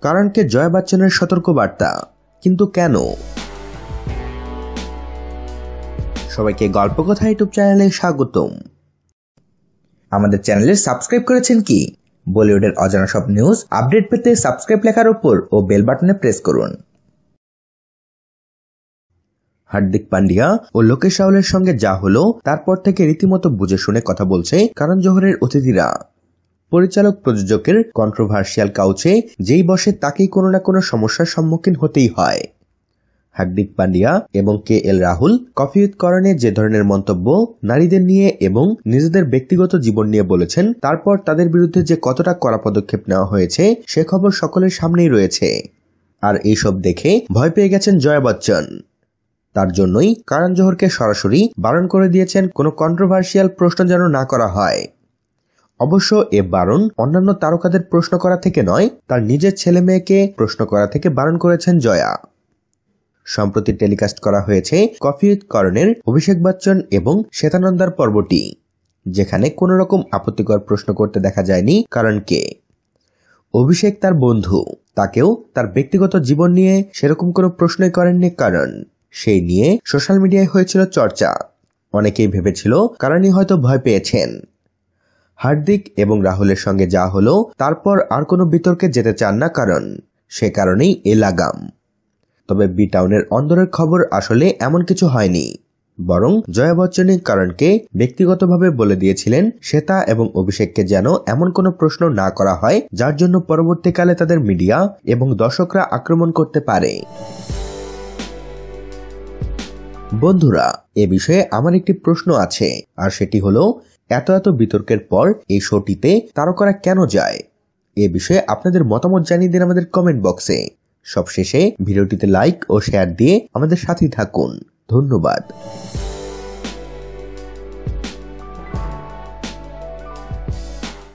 কারণকে জয়া বচ্চনের সতর্কবার্তা, কিন্তু কেন? সবাইকে গল্পকথা ইউটিউব চ্যানেলে স্বাগতম। আমাদের চ্যানেলে সাবস্ক্রাইব করেছেন কি? বলিউডের অজানা সব নিউজ আপডেট পেতে সাবস্ক্রাইব লেখার উপর ও বেল বাটনে প্রেস করুন। হার্দিক পান্ডিয়া ও লোকেশ রাহুলের সঙ্গে যা হলো তারপর থেকে রীতিমতো বুঝে শুনে কথা বলছে কারণ জোহরের অতিথিরা। পরিচালক প্রযোজকের কন্ট্রোভার্সিয়াল কাউচে যেই বসে তাকেই কোনো না কোনো সমস্যার সম্মুখীন হতেই হয়। হার্দিক পান্ডিয়া এবং KL রাহুল কফি উইথ করণে যে ধরনের মন্তব্য নারীদের নিয়ে এবং নিজেদের ব্যক্তিগত জীবন নিয়ে বলেছেন, তারপর তাদের বিরুদ্ধে যে কতটা কড়া পদক্ষেপ নেওয়া হয়েছে সে খবর সকলের সামনেই রয়েছে। আর এইসব দেখে ভয় পেয়ে গেছেন জয়া বচ্চন। তার জন্যই করণ জোহরকে সরাসরি বারণ করে দিয়েছেন কোনো কন্ট্রোভার্সিয়াল প্রশ্ন যেন না করা হয়। অবশ্য এ বারণ অন্যান্য তারকাদের প্রশ্ন করা থেকে নয়, তার নিজের ছেলে মেয়েকে প্রশ্ন করা থেকে বারণ করেছেন জয়া। সম্প্রতি টেলিকাস্ট করা হয়েছে কফি উইথ করণের অভিষেক বচ্চন এবং শ্বেতানন্দার পর্বটি, যেখানে কোনো রকম আপত্তিকর প্রশ্ন করতে দেখা যায়নি করণকে। অভিষেক তার বন্ধু, তাকেও তার ব্যক্তিগত জীবন নিয়ে সেরকম কোনো প্রশ্নই করেননি করণ। সেই নিয়ে সোশ্যাল মিডিয়ায় হয়েছিল চর্চা। অনেকেই ভেবেছিল করণই হয়তো ভয় পেয়েছেন। হার্দিক এবং রাহুলের সঙ্গে যা হলো তারপর আর কোনো বিতর্কে যেতে চান না করণ, সে কারণেই এ লাগাম। তবে বি টাউনের অন্দরের খবর আসলে এমন কিছু হয়নি, বরং জয়া বচ্চনই করণকে ব্যক্তিগতভাবে বলে দিয়েছিলেন শ্বেতা এবং অভিষেককে যেন এমন কোনো প্রশ্ন না করা হয় যার জন্য পরবর্তীকালে তাদের মিডিয়া এবং দর্শকরা আক্রমণ করতে পারে। বন্ধুরা, এ বিষয়ে আমার একটি প্রশ্ন আছে, আর সেটি হলো এত বিতর্কের পর এই শোটিতে তারকারা কেন যায়? এ বিষয়ে আপনাদের মতামত জানিয়ে দিন আমাদের কমেন্ট বক্সে। সবশেষে ভিডিওটিতে লাইক ও শেয়ার দিয়ে আমাদের সাথেই থাকুন। ধন্যবাদ।